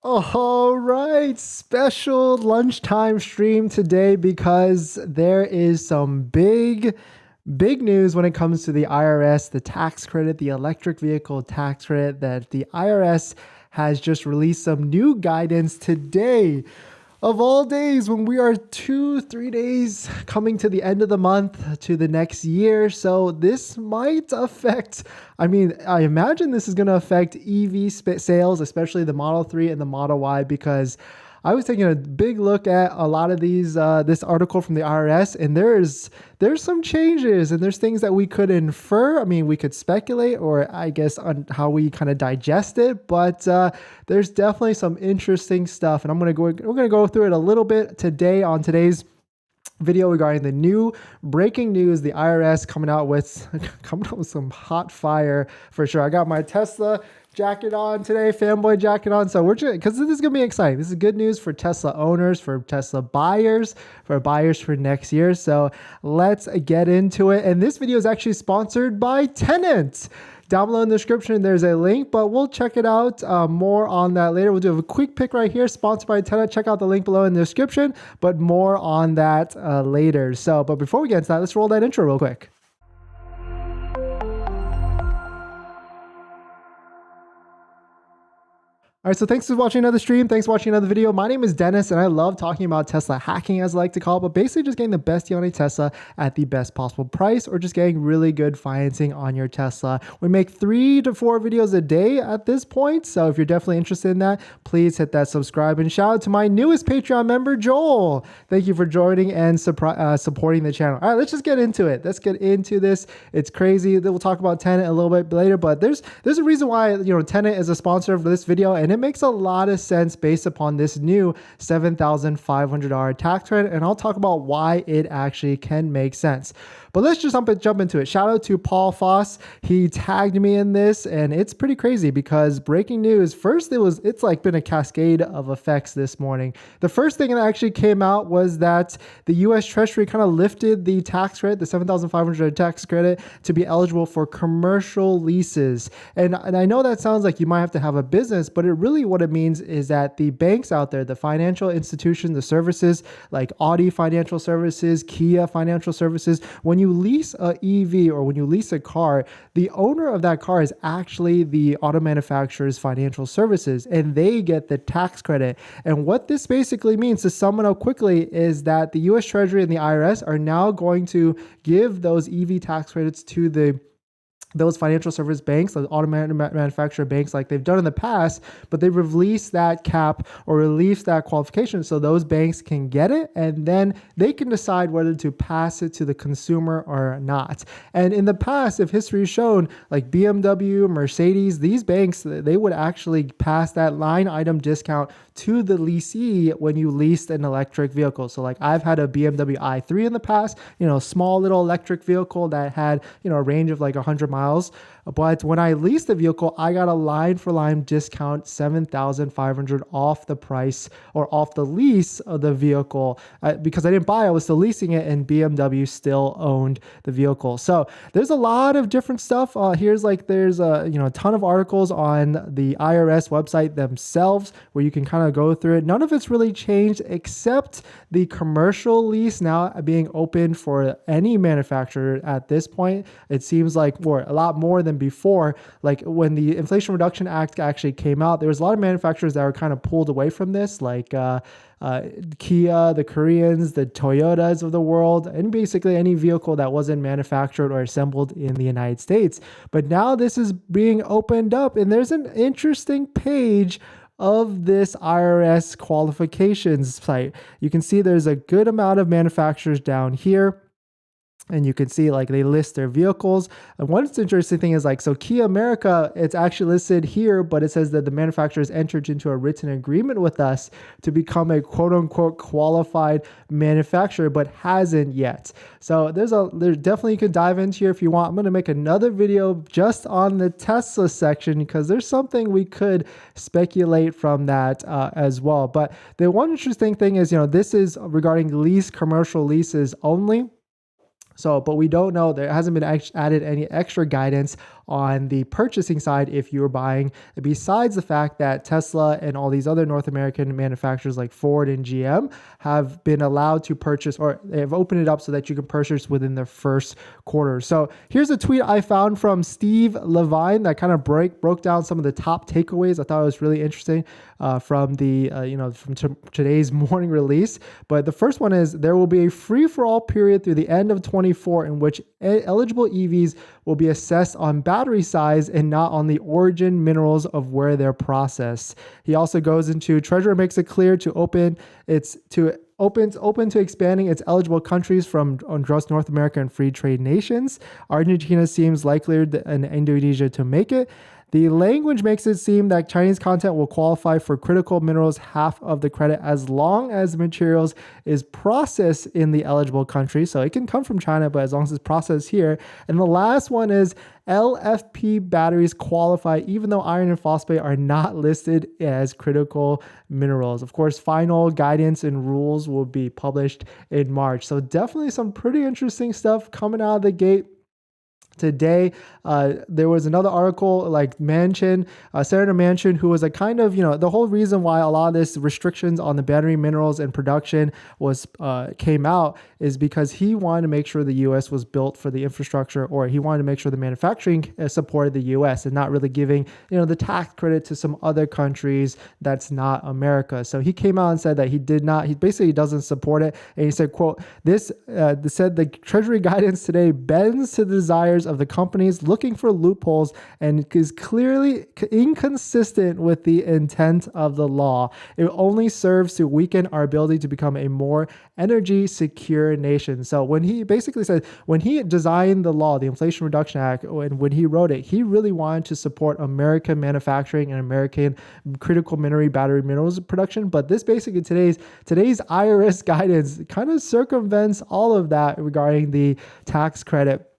All right, special lunchtime stream today because there is some big news when it comes to the IRS, the tax credit, the electric vehicle tax credit, that the IRS has just released some new guidance today. Of all days, when we are 3 days coming to the end of the month to the next year. So this might affect, I imagine this is going to affect EV sales, especially the Model 3 and the Model Y, because I was taking a big look at a lot of these, this article from the IRS, and there's some changes and there's things that we could infer. We could speculate, or I guess on how we kind of digest it, but there's definitely some interesting stuff, and we're gonna go through it a little bit today on today's video regarding the new breaking news. The IRS coming out with some hot fire for sure. I got my Tesla jacket on today, fanboy jacket on. So because this is gonna be exciting. This is good news for Tesla owners, for Tesla buyers, for next year. So let's get into it. And this video is actually sponsored by Tenet. Down below in the description, there's a link, but we'll check it out. More on that later. We'll do a quick pick right here, sponsored by Tenet. Check out the link below in the description, but more on that later. So, but before we get into that, let's roll that intro real quick. All right, so thanks for watching another stream. Thanks for watching another video. My name is Dennis, and I love talking about Tesla hacking, as I like to call it, but basically just getting the best deal on a Tesla at the best possible price, or just getting really good financing on your Tesla. We make 3 to 4 videos a day at this point, so if you're definitely interested in that, please hit that subscribe. And shout out to my newest Patreon member, Joel. Thank you for joining and supporting the channel. All right, let's just get into it. Let's get into this. It's crazy. We'll talk about Tenet a little bit later, but there's a reason why Tenet is a sponsor of this video, and it makes a lot of sense based upon this new $7,500 tax credit, and I'll talk about why it actually can make sense. But let's just jump into it. Shout out to Paul Foss. He tagged me in this, and it's pretty crazy because breaking news. First, it's like been a cascade of effects this morning. The first thing that actually came out was that the U.S. Treasury kind of lifted the tax credit, the $7,500 tax credit, to be eligible for commercial leases. And I know that sounds like you might have to have a business, but what it means is that the banks out there, the financial institutions, the services like Audi Financial Services, Kia Financial Services, when you lease a EV or when you lease a car, the owner of that car is actually the auto manufacturer's financial services, and they get the tax credit. And what this basically means, to sum it up quickly, is that the U.S. Treasury and the IRS are now going to give those EV tax credits to those financial service banks, those auto manufacturer banks, like they've done in the past, but they've released that cap or released that qualification so those banks can get it, and then they can decide whether to pass it to the consumer or not. And in the past, if history has shown, like BMW, Mercedes, these banks, they would actually pass that line item discount to the leasee when you leased an electric vehicle. So like I've had a BMW i3 in the past, small little electric vehicle that had, a range of like 100 miles. But when I leased the vehicle, I got a line for line discount, $7,500 off the price or off the lease of the vehicle because I didn't buy it, I was still leasing it, and BMW still owned the vehicle. So there's a lot of different stuff. There's a ton of articles on the IRS website themselves where you can kind of go through it. None of it's really changed except the commercial lease now being open for any manufacturer at this point. It seems like a lot more than before. Like when the Inflation Reduction Act actually came out, there was a lot of manufacturers that were kind of pulled away from this, like Kia, the Koreans, the Toyotas of the world, and basically any vehicle that wasn't manufactured or assembled in the United States. But now this is being opened up, and there's an interesting page of this IRS qualifications site. You can see there's a good amount of manufacturers down here. And you can see like they list their vehicles. And one interesting thing is so Kia America, it's actually listed here, but it says that the manufacturers entered into a written agreement with us to become a quote unquote qualified manufacturer, but hasn't yet. So there's definitely, you could dive into here if you want. I'm going to make another video just on the Tesla section because there's something we could speculate from that as well. But the one interesting thing is, this is regarding commercial leases only. So, but we don't know, there hasn't been added any extra guidance on the purchasing side if you're buying, besides the fact that Tesla and all these other North American manufacturers like Ford and GM have been allowed to purchase, or they have opened it up so that you can purchase within the first quarter. So here's a tweet I found from Steve Levine that kind of broke down some of the top takeaways. I thought it was really interesting from the today's morning release. But the first one is, there will be a free-for-all period through the end of 24 in which eligible EVs will be assessed on battery size and not on the origin minerals of where they're processed. He also goes into, Treasury makes it clear to open to expanding its eligible countries from just North America and free trade nations. Argentina seems likelier than Indonesia to make it. The language makes it seem that Chinese content will qualify for critical minerals half of the credit as long as the materials is processed in the eligible country. So it can come from China, but as long as it's processed here. And the last one is, LFP batteries qualify even though iron and phosphate are not listed as critical minerals. Of course, final guidance and rules will be published in March. So definitely some pretty interesting stuff coming out of the gate today. There was another article like Manchin, Senator Manchin, who was a kind of, the whole reason why a lot of this restrictions on the battery minerals and production was came out is because he wanted to make sure the U.S. was built for the infrastructure, or he wanted to make sure the manufacturing supported the U.S. and not really giving, the tax credit to some other countries that's not America. So he came out and said that he basically doesn't support it. And he said, quote, said the Treasury guidance today bends to the desires of the companies looking for loopholes and is clearly inconsistent with the intent of the law. It only serves to weaken our ability to become a more energy secure nation. So when he basically said, when he designed the law, the Inflation Reduction Act, and when he wrote it, he really wanted to support American manufacturing and American critical battery minerals production. But this basically today's IRS guidance kind of circumvents all of that regarding the tax credit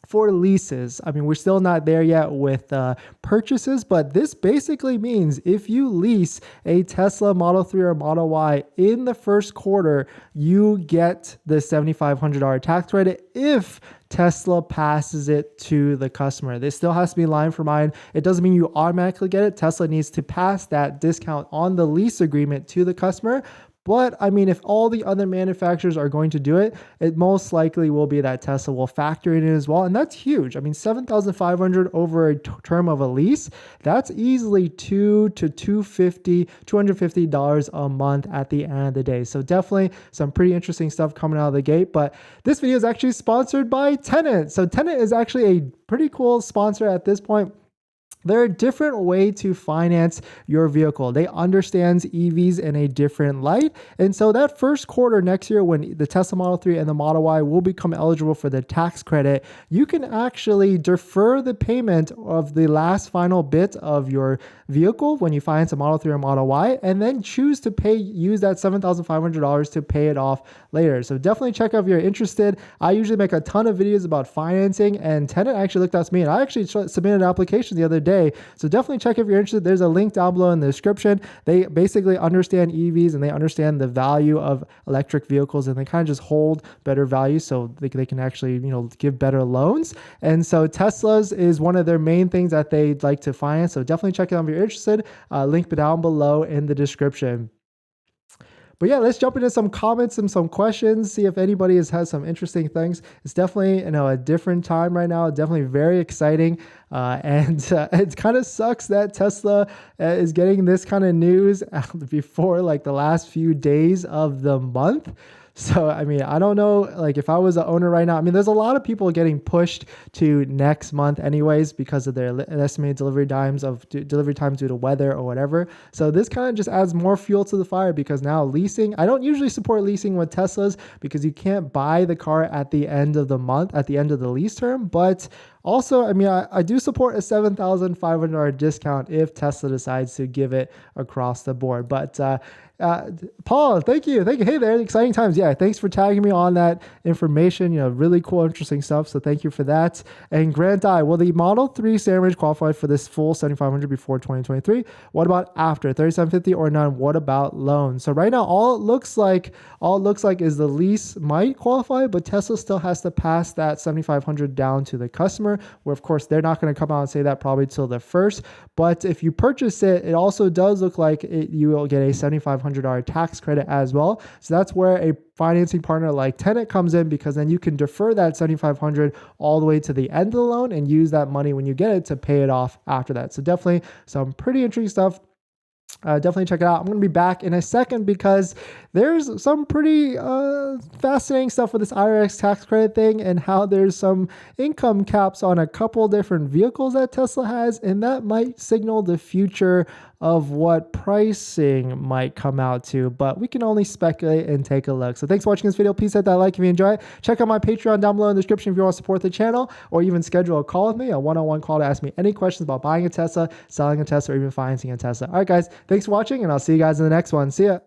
for leases. I mean, we're still not there yet with purchases, but this basically means if you lease a Tesla Model 3 or Model Y in the first quarter, you get the $7,500 tax credit if Tesla passes it to the customer. This still has to be line for line. It doesn't mean you automatically get it. Tesla needs to pass that discount on the lease agreement to the customer. But I mean, if all the other manufacturers are going to do it, it most likely will be that Tesla will factor it in as well. And that's huge. I mean, $7,500 over a term of a lease, that's easily $250 a month at the end of the day. So definitely some pretty interesting stuff coming out of the gate. But this video is actually sponsored by Tenet. So Tenet is actually a pretty cool sponsor at this point. They're a different way to finance your vehicle. They understand EVs in a different light. And so that first quarter next year, when the Tesla Model 3 and the Model Y will become eligible for the tax credit, you can actually defer the payment of the last final bit of your vehicle when you finance a Model 3 or Model Y, and then choose to use that $7,500 to pay it off later. So definitely check out if you're interested. I usually make a ton of videos about financing, and Tenet actually looked out to me, and I actually submitted an application the other day. So definitely check if you're interested. There's a link down below in the description. They basically understand EVs and they understand the value of electric vehicles, and they kind of just hold better value so they can actually, give better loans. And so Tesla's is one of their main things that they'd like to finance. So definitely check it out if you're interested. Link down below in the description. But yeah, let's jump into some comments and some questions, see if anybody has some interesting things. It's definitely, a different time right now. Definitely very exciting. And it kind of sucks that Tesla is getting this kind of news before like the last few days of the month. So, I mean, I don't know, like if I was an owner right now, I mean, there's a lot of people getting pushed to next month anyways, because of their estimated delivery times due to weather or whatever. So this kind of just adds more fuel to the fire, because now leasing, I don't usually support leasing with Teslas because you can't buy the car at the end of the month, at the end of the lease term. But also, I mean, I do support a $7,500 discount if Tesla decides to give it across the board. But Paul, thank you. Hey there, exciting times. Yeah, thanks for tagging me on that information. Really cool, interesting stuff. So thank you for that. And Grant I, will the Model 3 standard qualify for this full $7,500 before 2023? What about after $3,750 or none? What about loans? So right now, all it looks like is the lease might qualify, but Tesla still has to pass that $7,500 down to the customer. customer, where of course they're not going to come out and say that probably till the first. But if you purchase it, it also does look like you will get a $7,500 tax credit as well. So that's where a financing partner like Tenet comes in, because then you can defer that $7,500 all the way to the end of the loan and use that money when you get it to pay it off after that. So definitely some pretty interesting stuff. Definitely check it out. I'm going to be back in a second because there's some pretty fascinating stuff with this IRS tax credit thing, and how there's some income caps on a couple different vehicles that Tesla has, and that might signal the future of what pricing might come out to, but we can only speculate and take a look. So thanks for watching this video. Please hit that like if you enjoy it. Check out my Patreon down below in the description if you want to support the channel, or even schedule a call with me, a one-on-one call to ask me any questions about buying a Tesla, selling a Tesla, or even financing a Tesla. All right, guys, thanks for watching, and I'll see you guys in the next one. See ya.